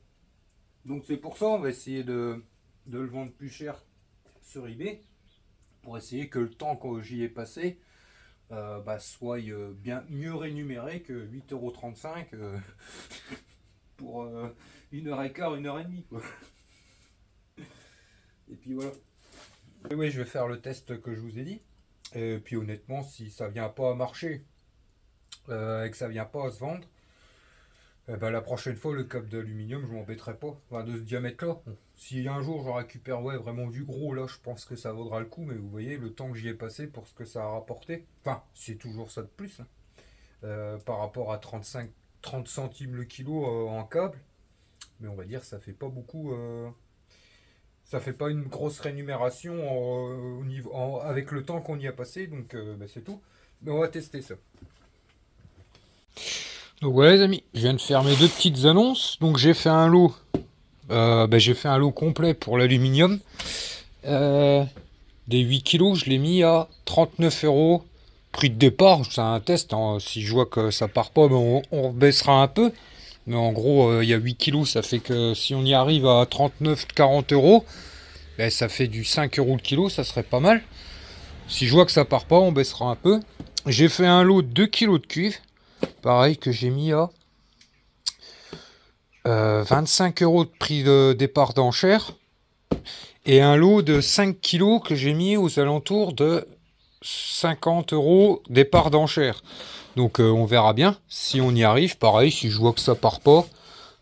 Donc, c'est pour ça, on va essayer de le vendre plus cher sur eBay. Pour essayer que le temps que j'y ai passé bah, soit bien mieux rémunéré que 8,35 € pour 1h15, 1h30. Quoi. Et puis voilà. Et oui, je vais faire le test que je vous ai dit. Et puis honnêtement, si ça vient pas à marcher et que ça vient pas à se vendre, ben, la prochaine fois, le câble d'aluminium, je m'embêterai pas. Enfin, de ce diamètre-là. Bon, si un jour je récupère vraiment du gros, là, je pense que ça vaudra le coup. Mais vous voyez, le temps que j'y ai passé pour ce que ça a rapporté, enfin, c'est toujours ça de plus. Hein, par rapport à 30 centimes le kilo en câble. Mais on va dire, ça fait pas beaucoup. Ça fait pas une grosse rémunération avec le temps qu'on y a passé. Donc, ben, c'est tout. Mais on va tester ça. Donc voilà les amis, je viens de faire mes 2 petites annonces. Donc j'ai fait un lot, j'ai fait un lot complet pour l'aluminium. Des 8 kilos, je l'ai mis à 39 €. Prix de départ, c'est un test. Hein. Si je vois que ça part pas, ben on baissera un peu. Mais en gros, il y a 8 kilos, ça fait que si on y arrive à 39-40 €, ben, ça fait du 5 € le kilo, ça serait pas mal. Si je vois que ça part pas, on baissera un peu. J'ai fait un lot de 2 kilos de cuivre. Pareil que j'ai mis à 25 € de prix de départ d'enchère. Et un lot de 5 kilos que j'ai mis aux alentours de 50 € départ d'enchère. Donc on verra bien si on y arrive. Pareil, si je vois que ça part pas,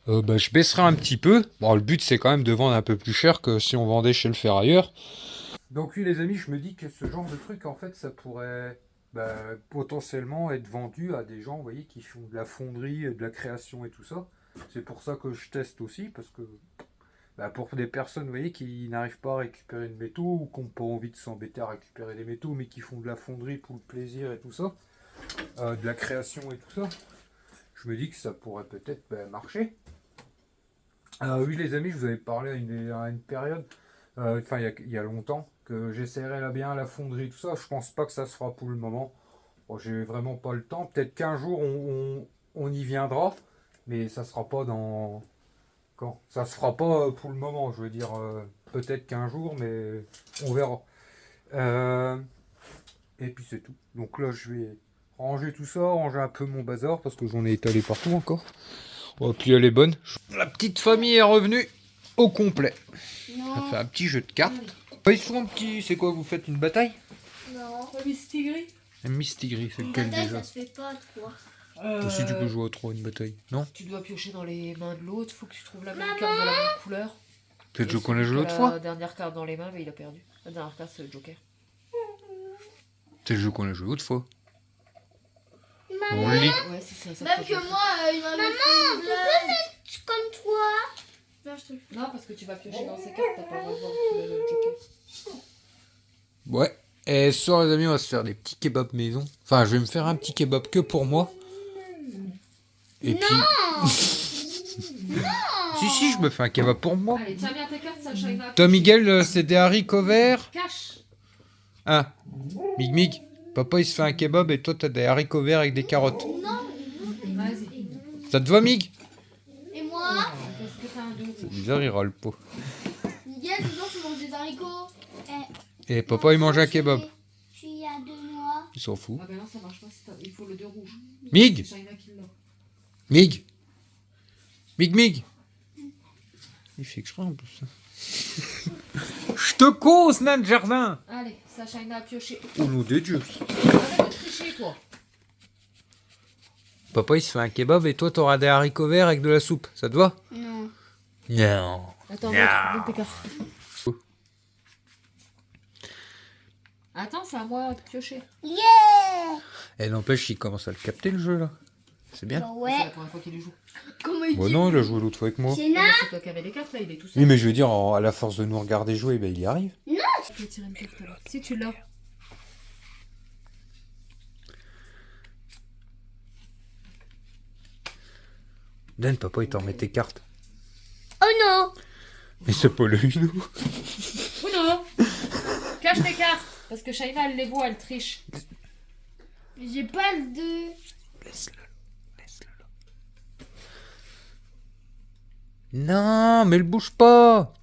je baisserai un petit peu. Bon, le but c'est quand même de vendre un peu plus cher que si on vendait chez le ferrailleur. Donc oui les amis, je me dis que ce genre de truc en fait ça pourrait potentiellement être vendu à des gens, vous voyez, qui font de la fonderie, de la création et tout ça. C'est pour ça que je teste aussi, parce que pour des personnes, vous voyez, qui n'arrivent pas à récupérer de métaux ou qui n'ont pas envie de s'embêter à récupérer des métaux, mais qui font de la fonderie pour le plaisir et tout ça, de la création et tout ça, je me dis que ça pourrait peut-être marcher. Oui les amis, je vous avais parlé à une période, enfin il y a longtemps, que j'essaierai bien la fonderie, tout ça. Je pense pas que ça se fera pour le moment. Bon, j'ai vraiment pas le temps. Peut-être qu'un jour on y viendra, mais ça sera pas dans. Quand ça se fera pas pour le moment, je veux dire. Peut-être qu'un jour, mais on verra. Et puis c'est tout. Donc là, je vais ranger tout ça, ranger un peu mon bazar, parce que j'en ai étalé partout encore. Oh, puis elle est bonne. La petite famille est revenue au complet. Non. Ça fait un petit jeu de cartes. Ils sont un petit. C'est quoi, vous faites une bataille? Non. La Mistigris. Un Mistigris, c'est Une lequel bataille, déjà? ça se fait pas, toi. Si tu peux jouer à 3 une bataille, non? Tu dois piocher dans les mains de l'autre, faut que tu trouves la même carte de la même couleur. Peut-être Et je connais celui joué qui a l'autre fois. La dernière carte dans les mains, mais il a perdu. La dernière carte, c'est le Joker. C'est le jeu qu'on a joué l'autre fois. Maman, On le lit. Ouais, c'est ça. Même que moi, il m'a mis tu peux mettre comme toi. Non, je te le fais. Non, parce que tu vas piocher dans ces cartes, t'as pas le droit de voir tous les autres Jokers. Ouais. Et ce soir les amis, on va se faire des petits kebabs maison. Enfin, je vais me faire un petit kebab que pour moi. Et puis. Si, je me fais un kebab pour moi. Allez, tiens bien tes cartes, Sacha, il m'a Toi Miguel, c'est des haricots verts. Cache. Ah. Mig. Papa il se fait un kebab et toi t'as des haricots verts avec des carottes. Vas-y. Ça te va Mig? Et moi, Qu'est-ce que t'as un deux C'est bizarre, il râle pas. Miguel, toujours tu manges des haricots. Et papa il mange un kebab. Je suis à 2 mois. Il s'en fout. Ah ben non, ça marche pas, il faut le deux rouge. Mig. C'est Shaina qui l'a. Mig. Mig. Il fait exprès en plus. Je te cause, nain de jardin. Allez, Sacha, il a pioché. Au nom des dieux. Arrête de tricher, toi. Papa il se fait un kebab et toi t'auras des haricots verts avec de la soupe. Ça te va? Non. Non. Attends, Non. monte tes cartes. Attends, c'est à moi de piocher. Yeah! Et n'empêche, il commence à le capter le jeu là. C'est bien. Bah C'est ouais. la première fois qu'il y joue. Comment il Bon, non, il a joué l'autre fois avec moi. Jenna? Ah, mais c'est toi qui avais les cartes là, il est tout seul. Oui, mais je veux dire, à la force de nous regarder jouer, ben, il y arrive. Tu peux tirer une carte alors. Si tu l'as. Dan, papa, il t'en remet tes cartes. Oh non! Mais c'est pas le Uno. Uno, cache tes cartes. Parce que Shaina, elle les voit, elle triche. J'ai pas le 2. Laisse-le. Laisse-le là. Non, mais elle bouge pas.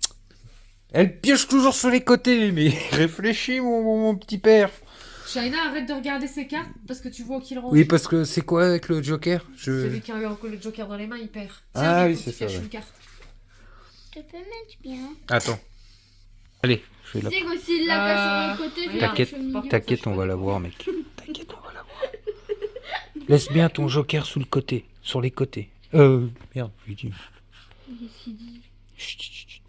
Elle pioche toujours sur les côtés. Mais réfléchis, mon petit père. Shaina, arrête de regarder ses cartes parce que tu vois qu'il range. Oui, parce que c'est quoi avec le Joker? Celui qui a eu le Joker dans les mains, il perd. Ah oui, faut c'est qu'il ça, cache ouais. une carte. Je peux mettre bien. Attends. Allez, je vais la... C'est que s'il la cache sur le côté, je la T'inquiète, cache au milieu. t'inquiète, on va la voir, mec. T'inquiète, on va la voir. Laisse bien ton Joker sous le côté, sur les côtés. Merde, je dis. Qu'est-ce qu'il dit? Chut, chut, chut.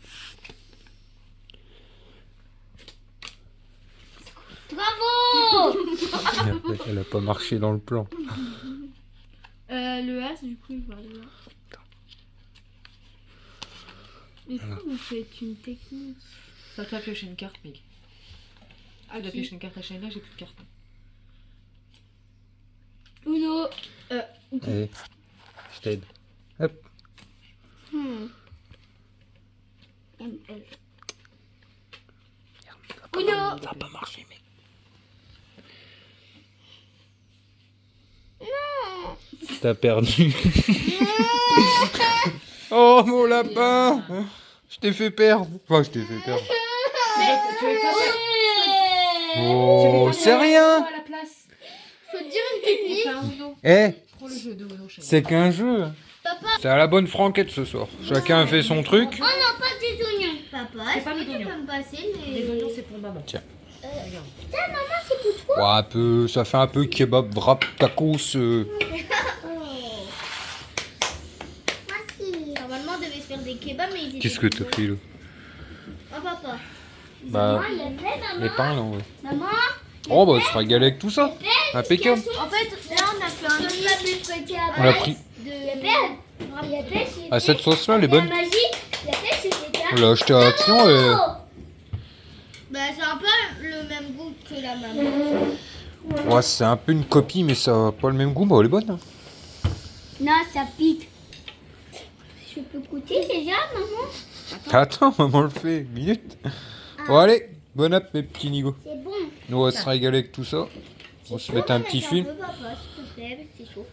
Bravo! Merde, elle a pas marché dans le plan. Le As, du coup, il va là. Mais pourquoi vous faites une technique? Ça t'a pioché une carte, mec. Ah, il a pioché une carte à Shaina, j'ai plus de carte. Uno. Allez, je t'aide. Hop. ML. Uno. Ça va pas marcher, mec. T'as perdu. Oh, mon lapin. Je t'ai fait perdre. Enfin, je t'ai fait perdre. Tu veux pas faire- Oh, c'est rien. à la place. Faut te dire une technique. Fais un Uno. Eh, Prends le jeu de Uno, Shaina. c'est qu'un jeu. C'est à la bonne franquette ce soir. Chacun fait son truc. Oh non, pas des oignons. Papa, C'est est-ce pas que des tu oignons. peux me passer les... Les oignons, c'est pour maman. Tiens. Regarde. Ouais, un peu, ça fait un peu kebab, wrap, tacos. Merci. Normalement, on devait se faire des kebabs, mais ils étaient... Qu'est-ce que t'as fait là? Oh, papa. Bah, Maman, il y a plein, les maman. pains là, ouais. Maman. Oh, bah, on se régale avec tout ça. Impeccable. En fait, là, on a fait un truc On a pris. de... Il y a plein, Ah, cette sauce là, elle est bonne. La magie, il y a plein, c'était ça. On l'a acheté à Action et. Bah, c'est un peu le même goût que la maman. Ouais, c'est un peu une copie, mais ça a pas le même goût. Bah, elle est bonne. Hein. Non, ça pique. Je peux goûter déjà, maman? Attends, maman le fait. Minute. Bon, allez, bon app, mes petits nigos. C'est bon. Nous, on va se régaler avec tout ça. On va se mettre un petit film. Papa, s'il te plaît, c'est chaud.